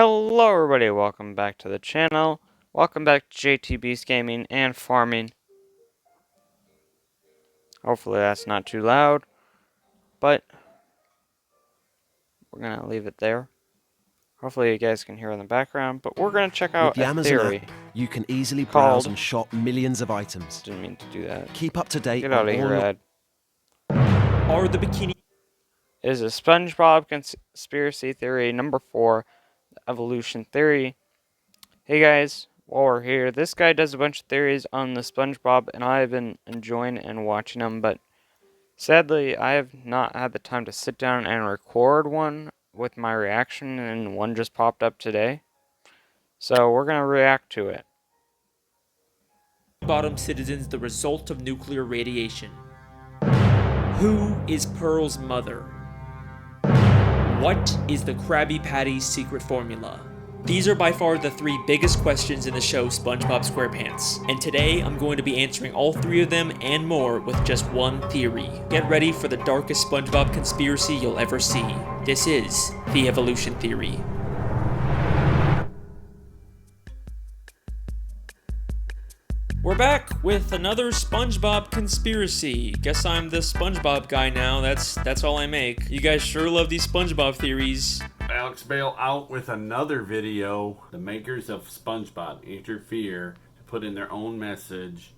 Hello everybody, welcome back to the channel. Welcome back to JTB's Gaming and Farming. Hopefully that's not too loud, but we're going to leave it there. Hopefully you guys can hear in the background, but we're going to check out With the a Amazon theory app, you can easily called... browse and shop millions of items. Didn't mean to do that. Keep up to date Get on out of all here, your... Ed. Are the bikini... Is a SpongeBob conspiracy theory number 4, the evolution theory. Hey guys, while we're here, this guy does a bunch of theories on the SpongeBob, and I've been enjoying and watching them, but sadly, I have not had the time to sit down and record one with my reaction, and one just popped up today. So we're going to react to it. Bottom citizens the result of nuclear radiation? Who is Pearl's mother? What is the Krabby Patty's secret formula? These are by far the 3 biggest questions in the show SpongeBob SquarePants, and today I'm going to be answering all 3 of them and more with just one theory. Get ready for the darkest SpongeBob conspiracy you'll ever see. This is the evolution theory. We're back with another SpongeBob conspiracy. Guess I'm the SpongeBob guy now. That's all I make. You guys sure love these SpongeBob theories. Alex Bale out with another video. The makers of SpongeBob interfere to put in their own message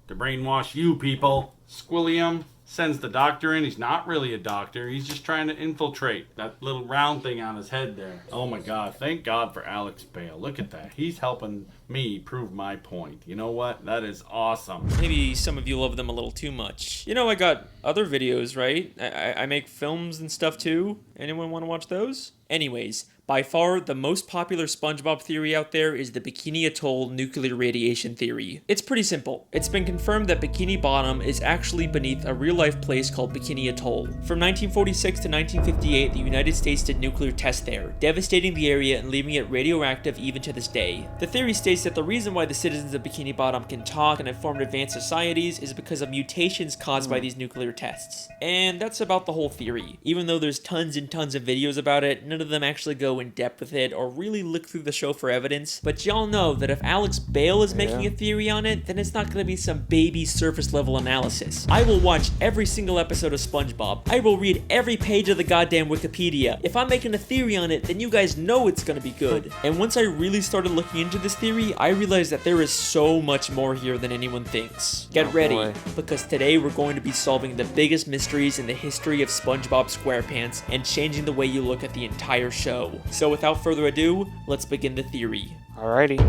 to brainwash you people. Squilliam sends the doctor in. He's not really a doctor. He's just trying to infiltrate that little round thing on his head there. Oh my God. Thank God for Alex Bale. Look at that. He's helping me prove my point. You know what? That is awesome. Maybe some of you love them a little too much. You know, I got other videos, right? I make films and stuff too. Anyone want to watch those? Anyways, by far, the most popular SpongeBob theory out there is the Bikini Atoll nuclear radiation theory. It's pretty simple. It's been confirmed that Bikini Bottom is actually beneath a real-life place called Bikini Atoll. From 1946 to 1958, the United States did nuclear tests there, devastating the area and leaving it radioactive even to this day. The theory states that the reason why the citizens of Bikini Bottom can talk and have formed advanced societies is because of mutations caused by these nuclear tests. And that's about the whole theory. Even though there's tons and tons of videos about it, none of them actually go in depth with it or really look through the show for evidence. But y'all know that if Alex Bale is making a theory on it, then it's not going to be some baby surface level analysis. I will watch every single episode of SpongeBob. I will read every page of the goddamn Wikipedia. If I'm making a theory on it, then you guys know it's going to be good. And once I really started looking into this theory, I realized that there is so much more here than anyone thinks. Get ready, because today we're going to be solving the biggest mysteries in the history of SpongeBob SquarePants and changing the way you look at the entire show. So without further ado, let's begin the theory. Alrighty.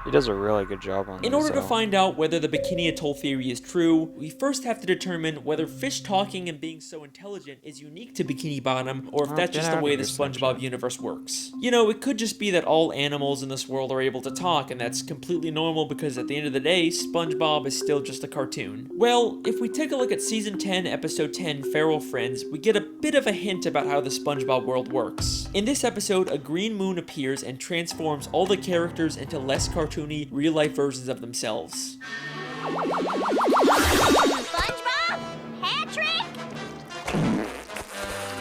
He does a really good job on this. In order to find out whether the Bikini Atoll theory is true, we first have to determine whether fish talking and being so intelligent is unique to Bikini Bottom, or if that's just the way the SpongeBob universe works. You know, it could just be that all animals in this world are able to talk, and that's completely normal because at the end of the day, SpongeBob is still just a cartoon. Well, if we take a look at Season 10, Episode 10, Feral Friends, we get a bit of a hint about how the SpongeBob world works. In this episode, a green moon appears and transforms all the characters into less cartoony, real-life versions of themselves. SpongeBob? Hat trick?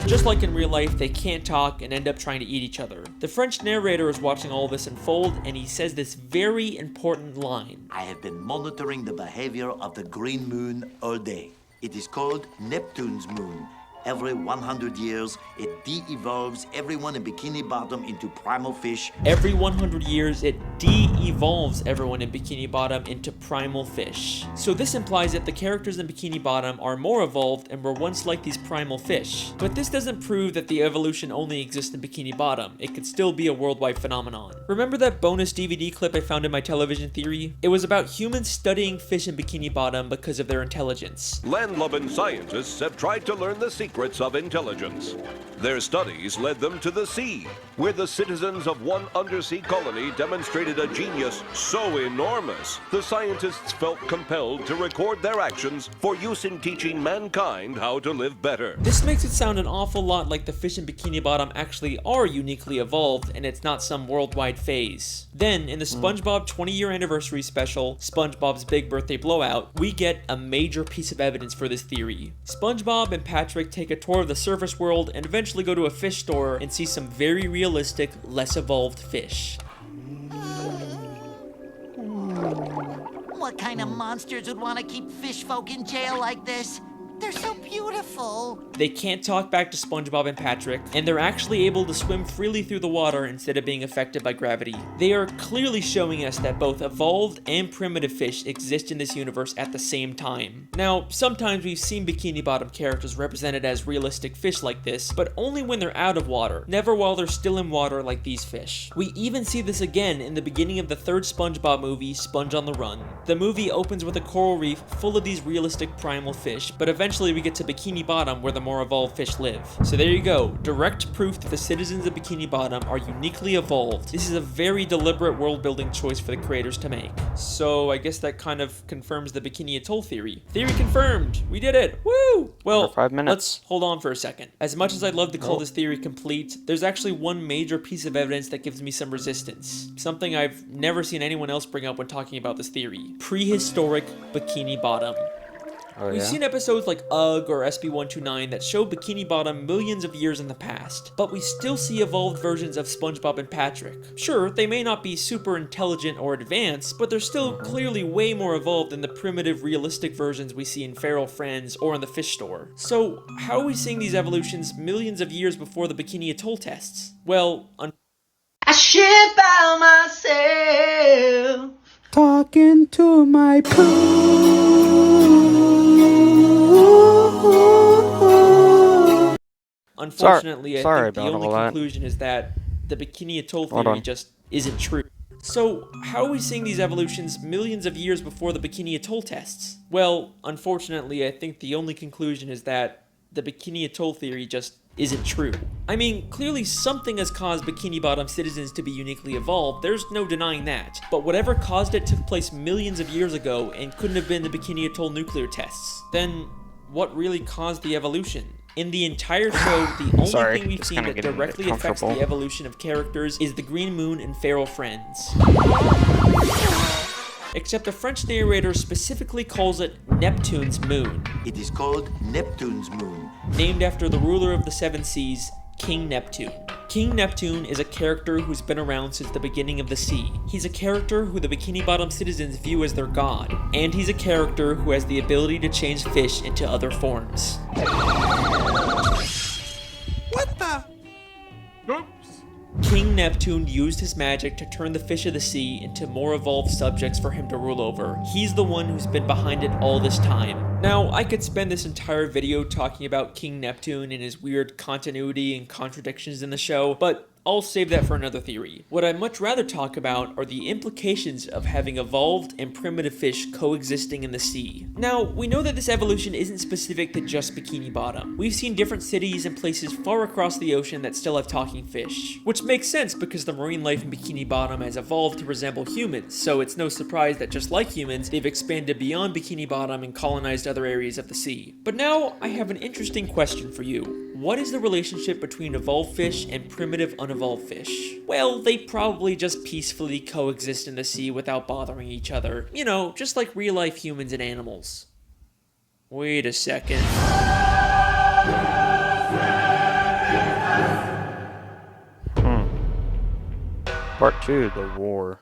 Just like in real life, they can't talk and end up trying to eat each other. The French narrator is watching all this unfold, and he says this very important line. I have been monitoring the behavior of the green moon all day. It is called Neptune's moon. Every 100 years, it de-evolves everyone in Bikini Bottom into primal fish. Every 100 years, it de-evolves everyone in Bikini Bottom into primal fish. So this implies that the characters in Bikini Bottom are more evolved and were once like these primal fish. But this doesn't prove that the evolution only exists in Bikini Bottom. It could still be a worldwide phenomenon. Remember that bonus DVD clip I found in my television theory? It was about humans studying fish in Bikini Bottom because of their intelligence. Land-loving scientists have tried to learn the secrets of intelligence. Their studies led them to the sea, where the citizens of one undersea colony demonstrated a genius so enormous, the scientists felt compelled to record their actions for use in teaching mankind how to live better. This makes it sound an awful lot like the fish in Bikini Bottom actually are uniquely evolved and it's not some worldwide phase. Then, in the SpongeBob 20-year anniversary special, SpongeBob's Big Birthday Blowout, we get a major piece of evidence for this theory. SpongeBob and Patrick take a tour of the surface world, and eventually go to a fish store and see some very realistic, less evolved fish. What kind of monsters would want to keep fish folk in jail like this? They're so beautiful. They can't talk back to SpongeBob and Patrick, and they're actually able to swim freely through the water instead of being affected by gravity. They are clearly showing us that both evolved and primitive fish exist in this universe at the same time. Now, sometimes we've seen Bikini Bottom characters represented as realistic fish like this, but only when they're out of water, never while they're still in water like these fish. We even see this again in the beginning of the third SpongeBob movie, Sponge on the Run. The movie opens with a coral reef full of these realistic primal fish, but eventually we get to Bikini Bottom where the more evolved fish live. So there you go, direct proof that the citizens of Bikini Bottom are uniquely evolved. This is a very deliberate world building choice for the creators to make. So I guess that kind of confirms the Bikini Atoll theory. Theory confirmed! We did it! Woo! Well, 5 minutes. Let's hold on for a second. As much as I'd love to call this theory complete, there's actually one major piece of evidence that gives me some resistance. Something I've never seen anyone else bring up when talking about this theory. Prehistoric Bikini Bottom. Oh, We've yeah? seen episodes like UGG or SB129 that show Bikini Bottom millions of years in the past, but we still see evolved versions of SpongeBob and Patrick. Sure, they may not be super intelligent or advanced, but they're still clearly way more evolved than the primitive, realistic versions we see in Feral Friends or in the fish store. So, how are we seeing these evolutions millions of years before the Bikini Atoll tests? Well, I shit by myself. Talking to my poo. unfortunately, Sorry I think the about only all that. conclusion is that the Bikini Atoll Hold theory on. just isn't true. So, how are we seeing these evolutions millions of years before the Bikini Atoll tests? Well, unfortunately, I think the only conclusion is that the Bikini Atoll theory just isn't true. I mean, clearly something has caused Bikini Bottom citizens to be uniquely evolved, there's no denying that. But whatever caused it took place millions of years ago and couldn't have been the Bikini Atoll nuclear tests. Then, what really caused the evolution? In the entire show, the only Sorry, thing we've just seen kinda that getting a bit directly affects the comfortable. evolution of characters is the Green Moon and Feral Friends. Except the French narrator specifically calls it Neptune's moon, It is called Neptune's moon. named after the ruler of the seven seas, King Neptune. King Neptune is a character who's been around since the beginning of the sea. He's a character who the Bikini Bottom citizens view as their god, and he's a character who has the ability to change fish into other forms. What the? King Neptune used his magic to turn the fish of the sea into more evolved subjects for him to rule over. He's the one who's been behind it all this time. Now, I could spend this entire video talking about King Neptune and his weird continuity and contradictions in the show, but I'll save that for another theory. What I'd much rather talk about are the implications of having evolved and primitive fish coexisting in the sea. Now, we know that this evolution isn't specific to just Bikini Bottom. We've seen different cities and places far across the ocean that still have talking fish, which makes sense because the marine life in Bikini Bottom has evolved to resemble humans, so it's no surprise that just like humans, they've expanded beyond Bikini Bottom and colonized other areas of the sea. But now, I have an interesting question for you. What is the relationship between evolved fish and primitive unevolved fish? Well, they probably just peacefully coexist in the sea without bothering each other. You know, just like real-life humans and animals. Wait a second. Part 2, the war.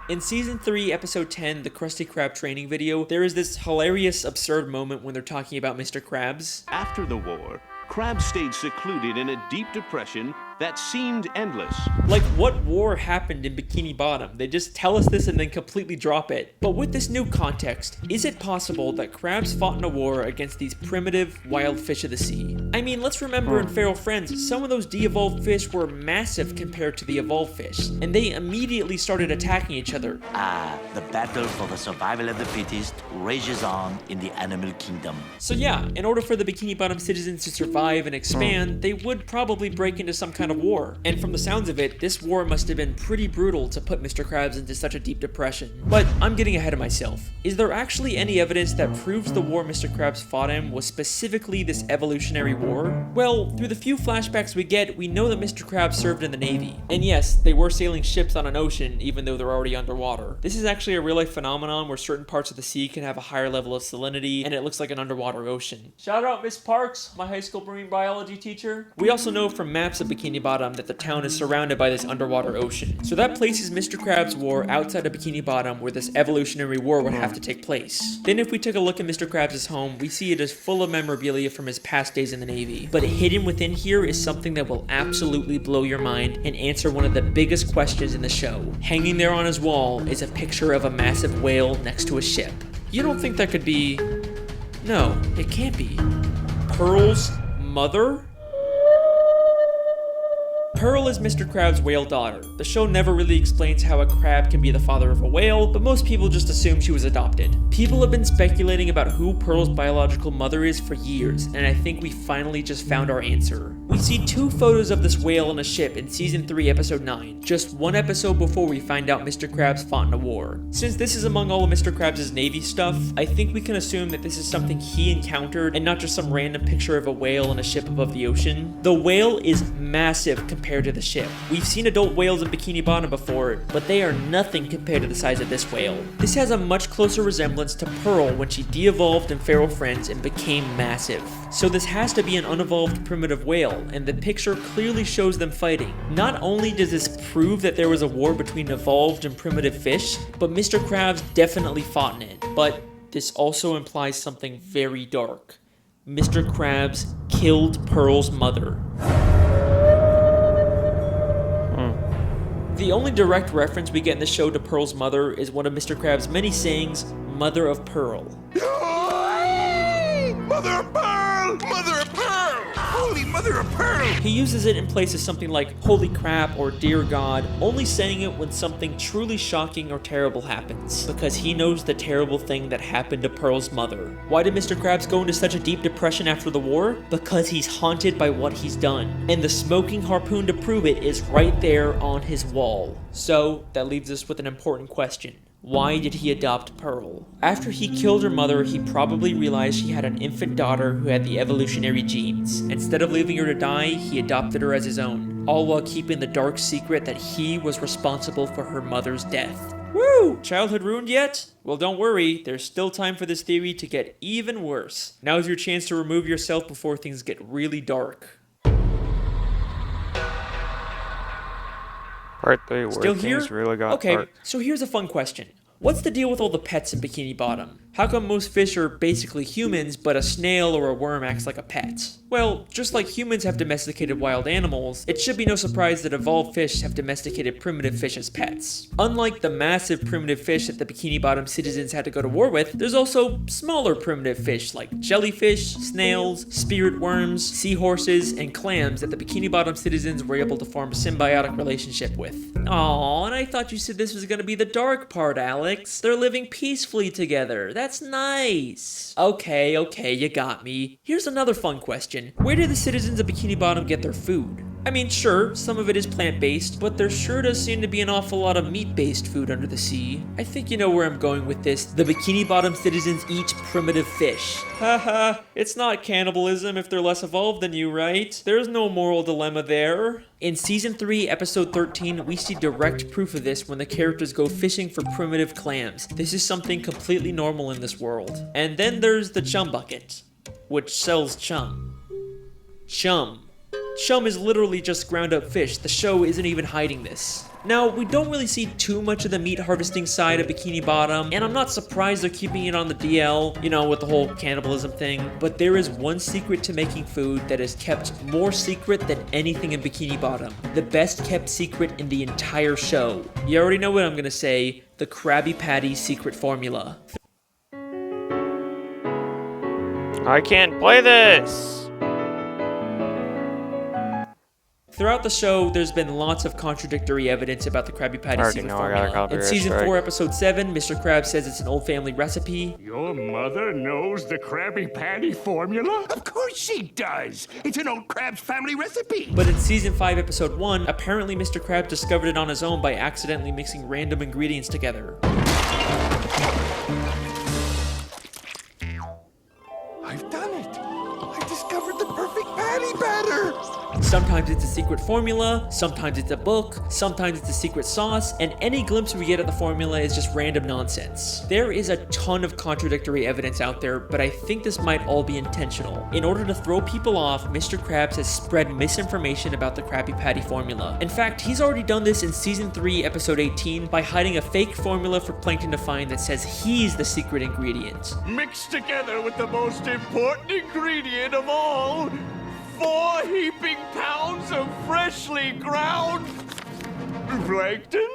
In Season 3, Episode 10, the Krusty Krab training video, there is this hilarious, absurd moment when they're talking about Mr. Krabs. After the war, Krabs stayed secluded in a deep depression that seemed endless. Like, what war happened in Bikini Bottom? They just tell us this and then completely drop it. But with this new context, is it possible that Krabs fought in a war against these primitive, wild fish of the sea? I mean, let's remember in Feral Friends, some of those de-evolved fish were massive compared to the evolved fish, and they immediately started attacking each other. The battle for the survival of the fittest rages on in the animal kingdom. So yeah, in order for the Bikini Bottom citizens to survive and expand, they would probably break into some kind of war. And from the sounds of it, this war must have been pretty brutal to put Mr. Krabs into such a deep depression. But I'm getting ahead of myself. Is there actually any evidence that proves the war Mr. Krabs fought in was specifically this evolutionary war? war? Well, through the few flashbacks we get, we know that Mr. Krabs served in the Navy. And yes, they were sailing ships on an ocean, even though they're already underwater. This is actually a real-life phenomenon where certain parts of the sea can have a higher level of salinity, and it looks like an underwater ocean. Shout out Miss Parks, my high school marine biology teacher. We also know from maps of Bikini Bottom that the town is surrounded by this underwater ocean. So that places Mr. Krabs' war outside of Bikini Bottom, where this evolutionary war would have to take place. Then if we take a look at Mr. Krabs' home, we see it is full of memorabilia from his past days in the Navy. But hidden within here is something that will absolutely blow your mind and answer one of the biggest questions in the show. Hanging there on his wall is a picture of a massive whale next to a ship. You don't think that could be... No, it can't be. Pearl's mother? Pearl is Mr. Krabs' whale daughter. The show never really explains how a crab can be the father of a whale, but most people just assume she was adopted. People have been speculating about who Pearl's biological mother is for years, and I think we finally just found our answer. We see 2 photos of this whale on a ship in Season 3, Episode 9, just 1 episode before we find out Mr. Krabs fought in a war. Since this is among all of Mr. Krabs' Navy stuff, I think we can assume that this is something he encountered and not just some random picture of a whale on a ship above the ocean. The whale is massive compared to the ship. We've seen adult whales in Bikini Bottom before, but they are nothing compared to the size of this whale. This has a much closer resemblance to Pearl when she de-evolved in Feral Friends and became massive. So this has to be an unevolved primitive whale, and the picture clearly shows them fighting. Not only does this prove that there was a war between evolved and primitive fish, but Mr. Krabs definitely fought in it. But this also implies something very dark. Mr. Krabs killed Pearl's mother. The only direct reference we get in the show to Pearl's mother is one of Mr. Krabs' many sayings, Mother of Pearl. Mother of Pearl! Mother of Pearl! Holy Mother of Pearl! He uses it in places something like holy crap or dear God, only saying it when something truly shocking or terrible happens, because he knows the terrible thing that happened to Pearl's mother. Why did Mr. Krabs go into such a deep depression after the war? Because he's haunted by what he's done, and the smoking harpoon to prove it is right there on his wall. So that leaves us with an important question. Why did he adopt Pearl? After he killed her mother, he probably realized she had an infant daughter who had the evolutionary genes. Instead of leaving her to die, he adopted her as his own, all while keeping the dark secret that he was responsible for her mother's death. Woo! Childhood ruined yet? Well, don't worry, there's still time for this theory to get even worse. Now's your chance to remove yourself before things get really dark. Part 3, where Still things here? really got Okay, dark. so here's a fun question. What's the deal with all the pets in Bikini Bottom? How come most fish are basically humans, but a snail or a worm acts like a pet? Well, just like humans have domesticated wild animals, it should be no surprise that evolved fish have domesticated primitive fish as pets. Unlike the massive primitive fish that the Bikini Bottom citizens had to go to war with, there's also smaller primitive fish like jellyfish, snails, spirit worms, seahorses, and clams that the Bikini Bottom citizens were able to form a symbiotic relationship with. Aww, and I thought you said this was gonna be the dark part, Alex. They're living peacefully together. That's nice. Okay, you got me. Here's another fun question. Where do the citizens of Bikini Bottom get their food? I mean, sure, some of it is plant-based, but there sure does seem to be an awful lot of meat-based food under the sea. I think you know where I'm going with this. The Bikini Bottom citizens eat primitive fish. Haha, it's not cannibalism if they're less evolved than you, right? There's no moral dilemma there. In Season 3, Episode 13, we see direct proof of this when the characters go fishing for primitive clams. This is something completely normal in this world. And then there's the chum bucket, which sells chum. Chum. Chum is literally just ground up fish. The show isn't even hiding this. Now, we don't really see too much of the meat harvesting side of Bikini Bottom, and I'm not surprised they're keeping it on the DL, you know, with the whole cannibalism thing, but there is one secret to making food that is kept more secret than anything in Bikini Bottom. The best kept secret in the entire show. You already know what I'm gonna say, the Krabby Patty secret formula. I can't play this! Throughout the show, there's been lots of contradictory evidence about the Krabby Patty secret formula. In Season 4, Episode 7, Mr. Krabs says it's an old family recipe. Your mother knows the Krabby Patty formula? Of course she does! It's an old Krabs family recipe! But in Season 5, Episode 1, apparently Mr. Krabs discovered it on his own by accidentally mixing random ingredients together. I've done it! I've discovered the perfect Sometimes it's a secret formula, sometimes it's a book, sometimes it's a secret sauce, and any glimpse we get of the formula is just random nonsense. There is a ton of contradictory evidence out there, but I think this might all be intentional. In order to throw people off, Mr. Krabs has spread misinformation about the Krabby Patty formula. In fact, he's already done this in Season 3, Episode 18 by hiding a fake formula for Plankton to find that says he's the secret ingredient. Mixed together with the most important ingredient of all, 4 heaping pounds of freshly ground plankton?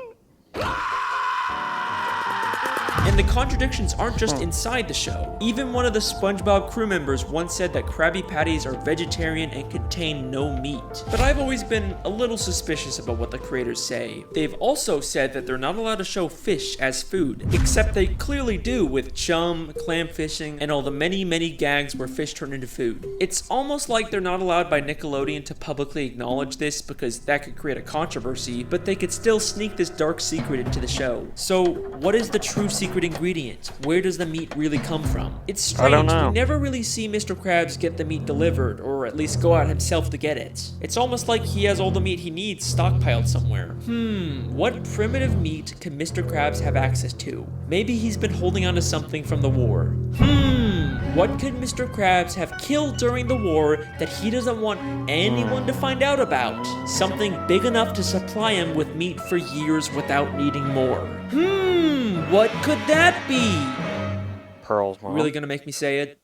And the contradictions aren't just inside the show. Even one of the SpongeBob crew members once said that Krabby Patties are vegetarian and contain no meat. But I've always been a little suspicious about what the creators say. They've also said that they're not allowed to show fish as food, except they clearly do with chum, clam fishing, and all the many, many gags where fish turn into food. It's almost like they're not allowed by Nickelodeon to publicly acknowledge this because that could create a controversy, but they could still sneak this dark secret into the show. So, what is the true secret ingredient? Where does the meat really come from? It's strange. I don't know. We never really see Mr. Krabs get the meat delivered, or at least go out himself to get it. It's almost like he has all the meat he needs stockpiled somewhere. What primitive meat can Mr. Krabs have access to? Maybe he's been holding on to something from the war. What could Mr. Krabs have killed during the war that he doesn't want anyone to find out about? Something big enough to supply him with meat for years without needing more. What could that be? Pearl's mom. Really gonna make me say it?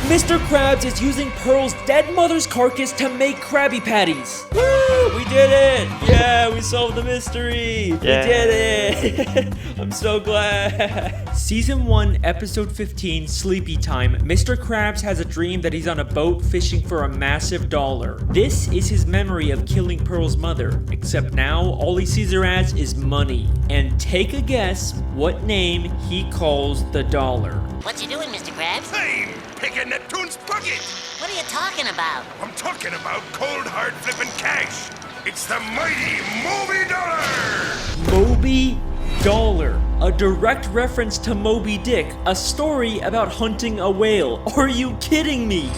Mr. Krabs is using Pearl's dead mother's carcass to make Krabby Patties. Woo! We did it! Yeah, we solved the mystery! Yeah. We did it! I'm so glad. Season 1, Episode 15, Sleepy Time. Mr. Krabs has a dream that he's on a boat fishing for a massive dollar. This is his memory of killing Pearl's mother, except now all he sees her as is money. And take a guess what name he calls the dollar. What you doing, Mr. Krabs? I'm picking Neptune's pocket. What are you talking about? I'm talking about cold, hard flipping cash. It's the mighty Moby Dollar. Moby Dollar, a direct reference to Moby Dick, a story about hunting a whale. Are you kidding me?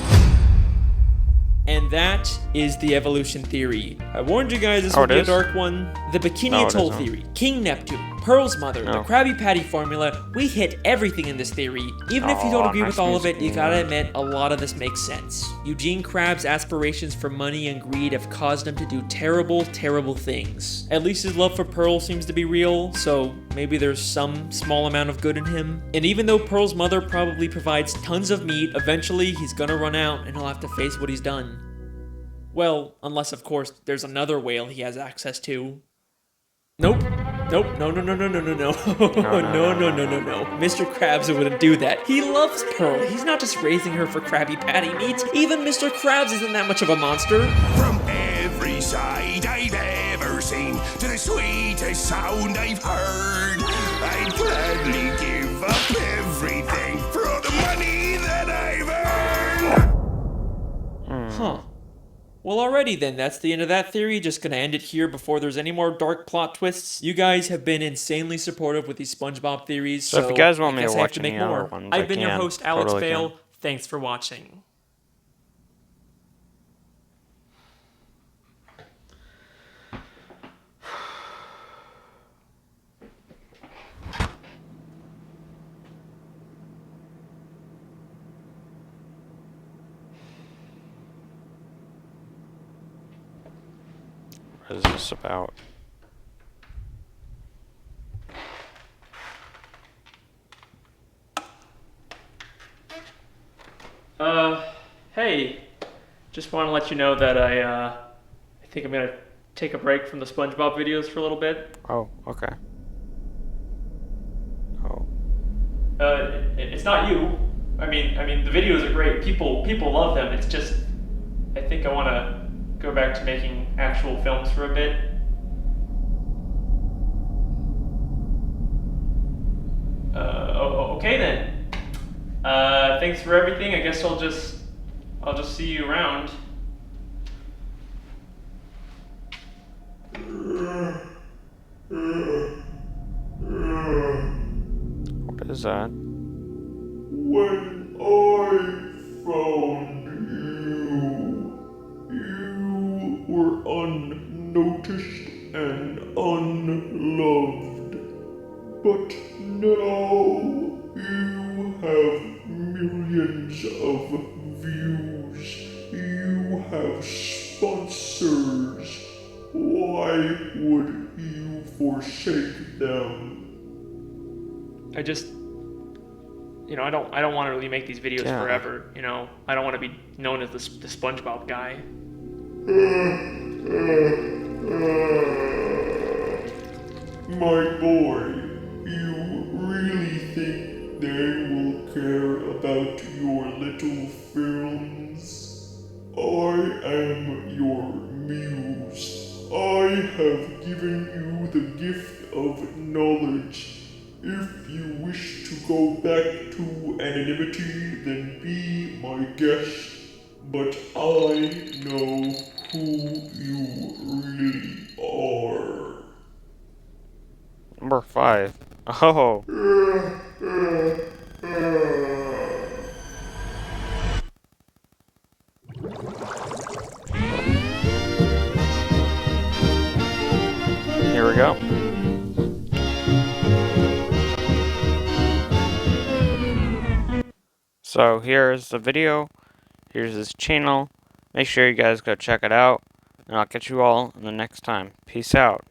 And that is the evolution theory. I warned you guys this would be a dark one. The Bikini Atoll theory, King Neptune, Pearl's mother, the Krabby Patty formula. We hit everything in this theory. Even if you don't agree with all of it, you gotta admit a lot of this makes sense. Eugene Krabs' aspirations for money and greed have caused him to do terrible, terrible things. At least his love for Pearl seems to be real, so maybe there's some small amount of good in him. And even though Pearl's mother probably provides tons of meat, eventually he's gonna run out and he'll have to face what he's done. Well, unless of course there's another whale he has access to. Nope. No. No. Mr. Krabs wouldn't do that. He loves Pearl. He's not just raising her for Krabby Patty meat. Even Mr. Krabs isn't that much of a monster. From every side I've ever seen to the sweetest sound I've heard, I'd gladly give up everything for all the money that I've earned. Huh. Well, alrighty then, that's the end of that theory. Just gonna end it here before there's any more dark plot twists. You guys have been insanely supportive with these SpongeBob theories, So if you guys want I me to guess I have watch to any make other more. ones, I've I been your can. host, Alex Totally Bale. can. Thanks for watching. What is this about? Hey, just want to let you know that I think I'm gonna take a break from the SpongeBob videos for a little bit. Oh, okay. Oh. It's not you. I mean, the videos are great. People love them. It's just, I think I want to go back to making actual films for a bit. Okay then. Thanks for everything. I guess I'll just see you around. What is that? When I found you, millions of views. You have sponsors. Why would you forsake them? I just, I don't want to really make these videos forever. I don't want to be known as the SpongeBob guy. My boy, you really think they will care about your little films? I am your muse. I have given you the gift of knowledge. If you wish to go back to anonymity, then be my guest. But I know who you really are. Number 5. Oh. Here we go. So here's the video. Here's his channel. Make sure you guys go check it out. And I'll catch you all in the next time. Peace out.